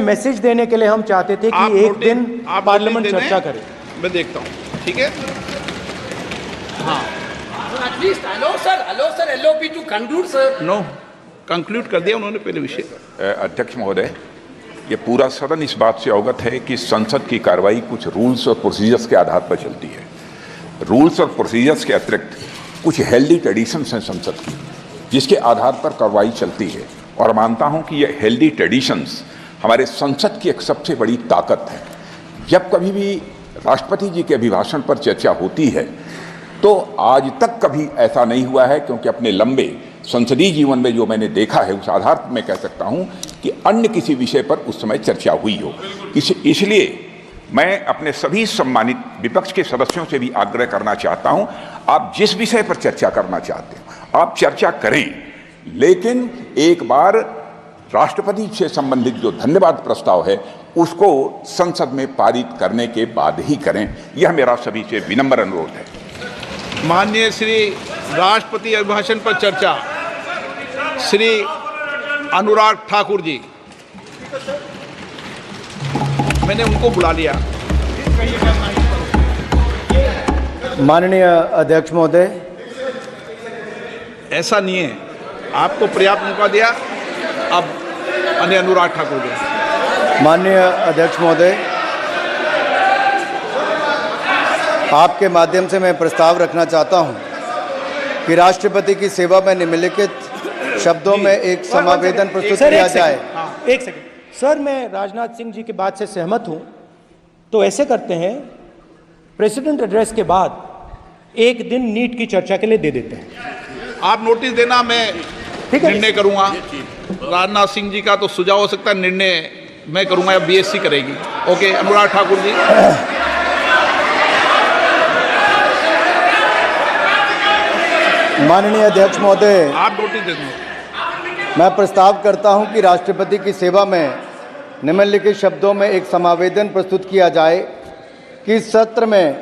Message देने के लिए हम चाहते थे कि एक दिन पार्लियामेंट चर्चा करे। मैं देखता हूँ, ठीक है। हाँ, at least allow sir LOP to conclude sir. No, conclude कर दिया उन्होंने पहले विषय। अध्यक्ष महोदय, ये पूरा सदन इस बात से अवगत है कि संसद की कार्रवाई कुछ रूल्स और प्रोसीजर्स के आधार पर चलती है। रूल्स और प्रोसीजर्स के अतिरिक्त कुछ हेल्दी ट्रेडिशंस हैं संसद की, जिसके आधार पर कार्रवाई चलती है। और मानता हूं कि ये हेल्दी ट्रेडिशंस हमारे संसद की एक सबसे बड़ी ताकत है। जब कभी भी राष्ट्रपति जी के अभिभाषण पर चर्चा होती है तो आज तक कभी ऐसा नहीं हुआ है, क्योंकि अपने लंबे संसदीय जीवन में जो मैंने देखा है उस आधार पर मैं कह सकता हूं कि अन्य किसी विषय पर उस समय चर्चा हुई हो। इसलिए मैं अपने सभी सम्मानित विपक्ष के सदस्यों से भी आग्रह करना चाहता हूं, आप जिस विषय पर चर्चा करना चाहते हो आप चर्चा करें, लेकिन एक बार राष्ट्रपति से संबंधित जो धन्यवाद प्रस्ताव है उसको संसद में पारित करने के बाद ही करें। यह मेरा सभी से विनम्र अनुरोध है। माननीय श्री राष्ट्रपति अभिभाषण पर चर्चा, श्री अनुराग ठाकुर जी, मैंने उनको बुला लिया। माननीय अध्यक्ष महोदय, ऐसा नहीं है, आपको पर्याप्त मौका दिया। अब अनुराग ठाकुर जी। माननीय अध्यक्ष महोदय, आपके माध्यम से मैं प्रस्ताव रखना चाहता हूं कि राष्ट्रपति की सेवा में निम्नलिखित शब्दों में एक समावेदन प्रस्तुत किया जाए। एक सेकंड सर, मैं राजनाथ सिंह जी की बात से सहमत हूं, तो ऐसे करते हैं, प्रेसिडेंट एड्रेस के बाद एक दिन नीट की चर्चा के लिए दे देते हैं। आप नोटिस देना, मैं निर्णय करूंगा। राजनाथ सिंह जी का तो सुझाव हो सकता है, निर्णय मैं करूंगा या बीएससी करेगी। ओके, अनुराग ठाकुर जी। माननीय अध्यक्ष महोदय, आप नोटिस दे दें। मैं प्रस्ताव करता हूं कि राष्ट्रपति की सेवा में निम्नलिखित शब्दों में एक समावेदन प्रस्तुत किया जाए कि इस सत्र में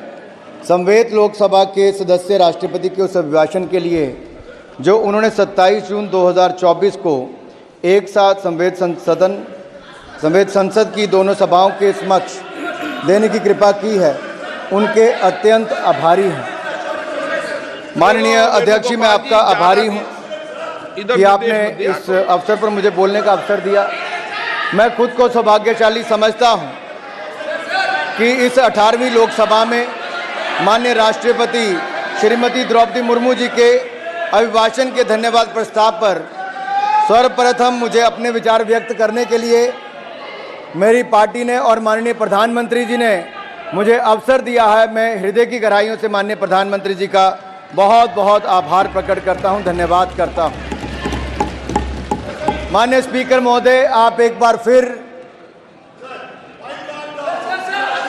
संवेद लोकसभा के सदस्य राष्ट्रपति के उस अभिभाषण के लिए जो उन्होंने 27 जून 2024 को एक साथ संवेद संसद की दोनों सभाओं के समक्ष देने की कृपा की है, उनके अत्यंत आभारी हैं। माननीय अध्यक्ष जी, मैं आपका आभारी हूं कि आपने इस अवसर पर मुझे बोलने का अवसर दिया। मैं खुद को सौभाग्यशाली समझता हूं कि इस 18वीं लोकसभा में माननीय राष्ट्रपति श्रीमती द्रौपदी मुर्मू जी के अभिभाषण के धन्यवाद प्रस्ताव पर सर्वप्रथम मुझे अपने विचार व्यक्त करने के लिए मेरी पार्टी ने और माननीय प्रधानमंत्री जी ने मुझे अवसर दिया है। मैं हृदय की गहराइयों से माननीय प्रधानमंत्री जी का बहुत बहुत आभार प्रकट करता हूं, धन्यवाद करता हूं। माननीय स्पीकर महोदय, आप एक बार फिर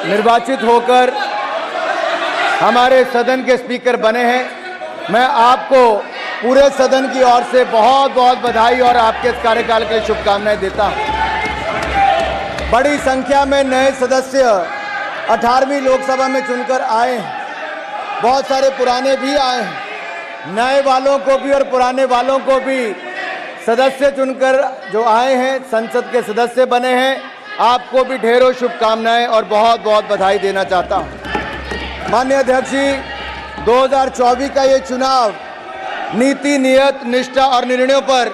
निर्वाचित होकर हमारे सदन के स्पीकर बने हैं। मैं आपको पूरे सदन की ओर से बहुत बहुत बधाई और आपके इस कार्यकाल के लिए शुभकामनाएं देता हूं। बड़ी संख्या में नए सदस्य 18वीं लोकसभा में चुनकर आए हैं, बहुत सारे पुराने भी आए हैं। नए वालों को भी और पुराने वालों को भी सदस्य चुनकर जो आए हैं, संसद के सदस्य बने हैं, आपको भी ढेरों शुभकामनाएं और बहुत बहुत बधाई देना चाहता हूं। माननीय अध्यक्ष जी, 2024 का ये चुनाव नीति, नियत, निष्ठा और निर्णयों पर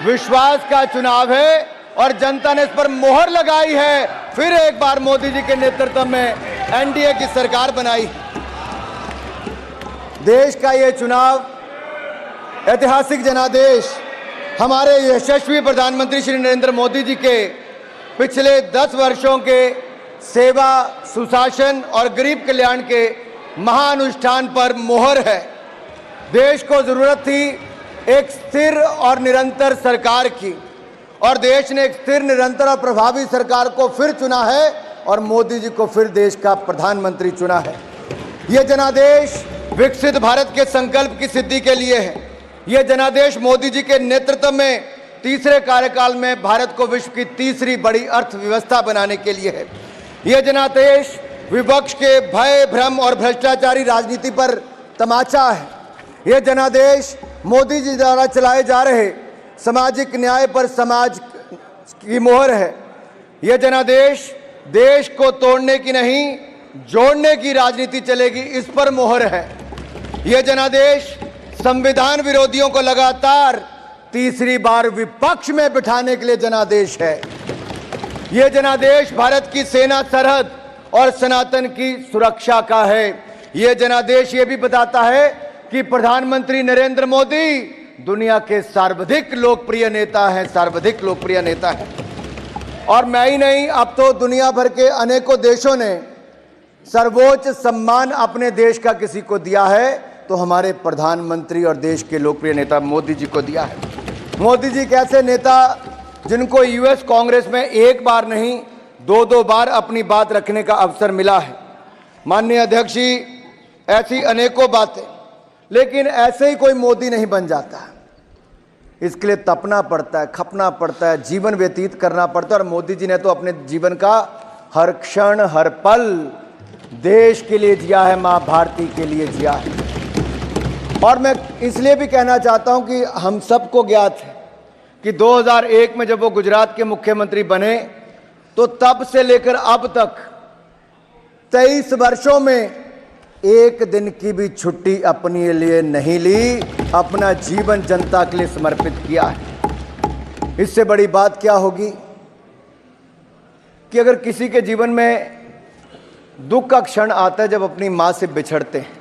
विश्वास का चुनाव है और जनता ने इस पर मोहर लगाई है। फिर एक बार मोदी जी के नेतृत्व में एनडीए की सरकार बनाई। देश का ये चुनाव ऐतिहासिक जनादेश हमारे यशस्वी प्रधानमंत्री श्री नरेंद्र मोदी जी के पिछले 10 वर्षों के सेवा, सुशासन और गरीब कल्याण के महानुष्ठान पर मोहर है। देश को जरूरत थी एक स्थिर और निरंतर सरकार की, और देश ने एक स्थिर, निरंतर और प्रभावी सरकार को फिर चुना है और मोदी जी को फिर देश का प्रधानमंत्री चुना है। ये जनादेश विकसित भारत के संकल्प की सिद्धि के लिए है। ये जनादेश मोदी जी के नेतृत्व में तीसरे कार्यकाल में भारत को विश्व की तीसरी बड़ी अर्थव्यवस्था बनाने के लिए है। ये जनादेश विपक्ष के भय, भ्रम और भ्रष्टाचारी राजनीति पर तमाचा है। ये जनादेश मोदी जी द्वारा चलाए जा रहे सामाजिक न्याय पर समाज की मोहर है। यह जनादेश देश को तोड़ने की नहीं, जोड़ने की राजनीति चलेगी, इस पर मोहर है। यह जनादेश संविधान विरोधियों को लगातार तीसरी बार विपक्ष में बिठाने के लिए जनादेश है। यह जनादेश भारत की सेना, सरहद और सनातन की सुरक्षा का है। यह जनादेश यह भी बताता है कि प्रधानमंत्री नरेंद्र मोदी दुनिया के सर्वाधिक लोकप्रिय नेता हैं, सर्वाधिक लोकप्रिय नेता हैं। और मैं ही नहीं, अब तो दुनिया भर के अनेकों देशों ने सर्वोच्च सम्मान अपने देश का किसी को दिया है तो हमारे प्रधानमंत्री और देश के लोकप्रिय नेता मोदी जी को दिया है। मोदी जी कैसे नेता जिनको यूएस कांग्रेस में एक बार नहीं, दो बार अपनी बात रखने का अवसर मिला है। माननीय अध्यक्ष जी, ऐसी अनेकों बातें, लेकिन ऐसे ही कोई मोदी नहीं बन जाता। इसके लिए तपना पड़ता है, खपना पड़ता है, जीवन व्यतीत करना पड़ता है। और मोदी जी ने तो अपने जीवन का हर क्षण, हर पल देश के लिए जिया है, मां भारती के लिए जिया है। और मैं इसलिए भी कहना चाहता हूं कि हम सबको ज्ञात है कि 2001 में जब वो गुजरात के मुख्यमंत्री बने तो तब से लेकर अब तक 23 वर्षों में एक दिन की भी छुट्टी अपने लिए नहीं ली, अपना जीवन जनता के लिए समर्पित किया है। इससे बड़ी बात क्या होगी कि अगर किसी के जीवन में दुख का क्षण आता है जब अपनी मां से बिछड़ते हैं,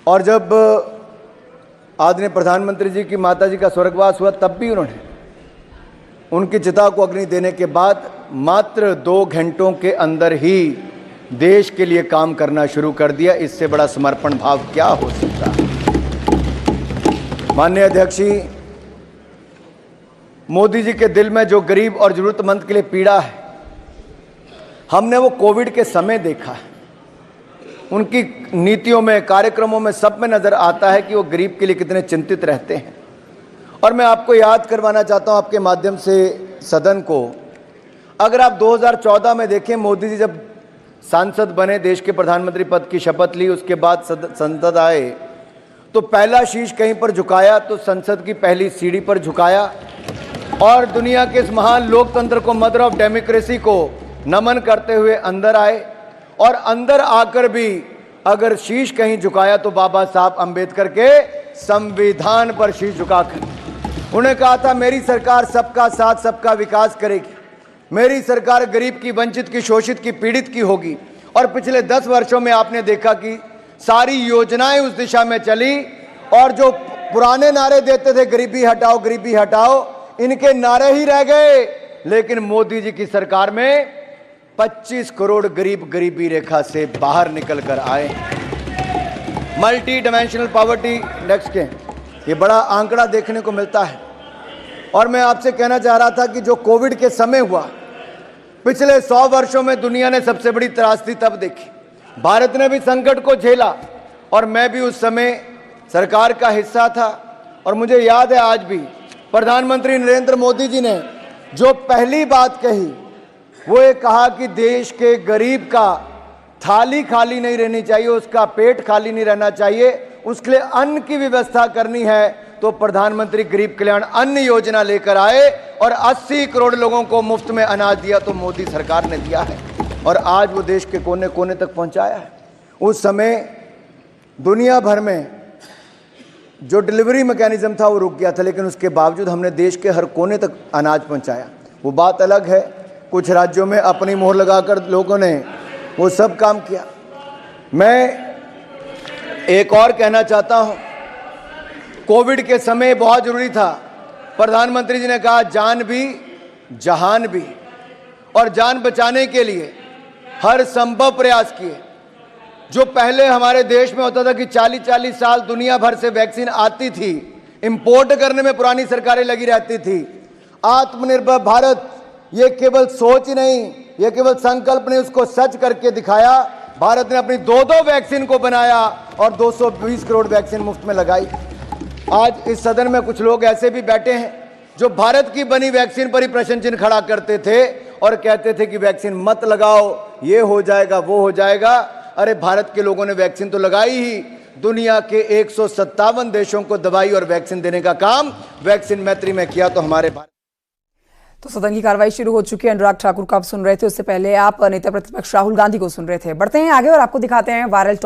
और जब आदरणीय प्रधानमंत्री जी की माता जी का स्वर्गवास हुआ तब भी उन्होंने उनकी चिता को अग्नि देने के बाद मात्र 2 घंटों के अंदर ही देश के लिए काम करना शुरू कर दिया। इससे बड़ा समर्पण भाव क्या हो सकता है। माननीय अध्यक्ष जी, मोदी जी के दिल में जो गरीब और जरूरतमंद के लिए पीड़ा है, हमने वो कोविड के समय देखा है। उनकी नीतियों में, कार्यक्रमों में, सब में नजर आता है कि वो गरीब के लिए कितने चिंतित रहते हैं। और मैं आपको याद करवाना चाहता हूं आपके माध्यम से सदन को, अगर आप 2014 में देखें, मोदी जी जब सांसद बने, देश के प्रधानमंत्री पद की शपथ ली, उसके बाद संसद आए तो पहला शीश कहीं पर झुकाया तो संसद की पहली सीढ़ी पर झुकाया और दुनिया के इस महान लोकतंत्र को, मदर ऑफ डेमोक्रेसी को नमन करते हुए अंदर आए। और अंदर आकर भी अगर शीश कहीं झुकाया तो बाबा साहब अंबेडकर के संविधान पर शीश झुकाकर उन्हें कहा था, मेरी सरकार सबका साथ, सबका विकास करेगी, मेरी सरकार गरीब की, वंचित की, शोषित की, पीड़ित की होगी। और पिछले 10 वर्षों में आपने देखा कि सारी योजनाएं उस दिशा में चली। और जो पुराने नारे देते थे, गरीबी हटाओ, गरीबी हटाओ, इनके नारे ही रह गए। लेकिन मोदी जी की सरकार में 25 करोड़ गरीब गरीबी रेखा से बाहर निकल कर आए। मल्टी डायमेंशनल पॉवर्टी इंडेक्स के ये बड़ा आंकड़ा देखने को मिलता है। और मैं आपसे कहना चाह रहा था कि जो कोविड के समय हुआ, पिछले 100 वर्षों में दुनिया ने सबसे बड़ी त्रासदी तब देखी। भारत ने भी संकट को झेला और मैं भी उस समय सरकार का हिस्सा था। और मुझे याद है आज भी प्रधानमंत्री नरेंद्र मोदी जी ने जो पहली बात कही वो ये कहा कि देश के गरीब का थाली खाली नहीं रहनी चाहिए, उसका पेट खाली नहीं रहना चाहिए, उसके लिए अन्न की व्यवस्था करनी है। तो प्रधानमंत्री गरीब कल्याण अन्न योजना लेकर आए और 80 करोड़ लोगों को मुफ्त में अनाज दिया, तो मोदी सरकार ने दिया है और आज वो देश के कोने कोने तक पहुंचाया है। उस समय दुनिया भर में जो डिलीवरी मैकेनिज्म था वो रुक गया था, लेकिन उसके बावजूद हमने देश के हर कोने तक अनाज पहुंचाया। वो बात अलग है, कुछ राज्यों में अपनी मोहर लगाकर लोगों ने वो सब काम किया। मैं एक और कहना चाहता हूं, कोविड के समय बहुत जरूरी था, प्रधानमंत्री जी ने कहा जान भी जहान भी, और जान बचाने के लिए हर संभव प्रयास किए। जो पहले हमारे देश में होता था कि 40-40 साल दुनिया भर से वैक्सीन आती थी, इंपोर्ट करने में पुरानी सरकारें लगी रहती थी। आत्मनिर्भर भारत ये केवल सोच ही नहीं, ये केवल संकल्प नहीं, उसको सच करके दिखाया। भारत ने अपनी 2-2 वैक्सीन को बनाया और 220 करोड़ वैक्सीन मुफ्त में लगाई। आज इस सदन में कुछ लोग ऐसे भी बैठे हैं जो भारत की बनी वैक्सीन पर ही प्रश्न चिन्ह खड़ा करते थे और कहते थे कि वैक्सीन मत लगाओ, ये हो जाएगा, वो हो जाएगा। अरे भारत के लोगों ने वैक्सीन तो लगाई ही, दुनिया के 157 देशों को दवाई और वैक्सीन देने का काम वैक्सीन मैत्री में किया। तो हमारे भारत तो सदन की कार्रवाई शुरू हो चुकी है। अनुराग ठाकुर को आप सुन रहे थे, उससे पहले आप नेता प्रतिपक्ष राहुल गांधी को सुन रहे थे। बढ़ते हैं आगे और आपको दिखाते हैं वायरल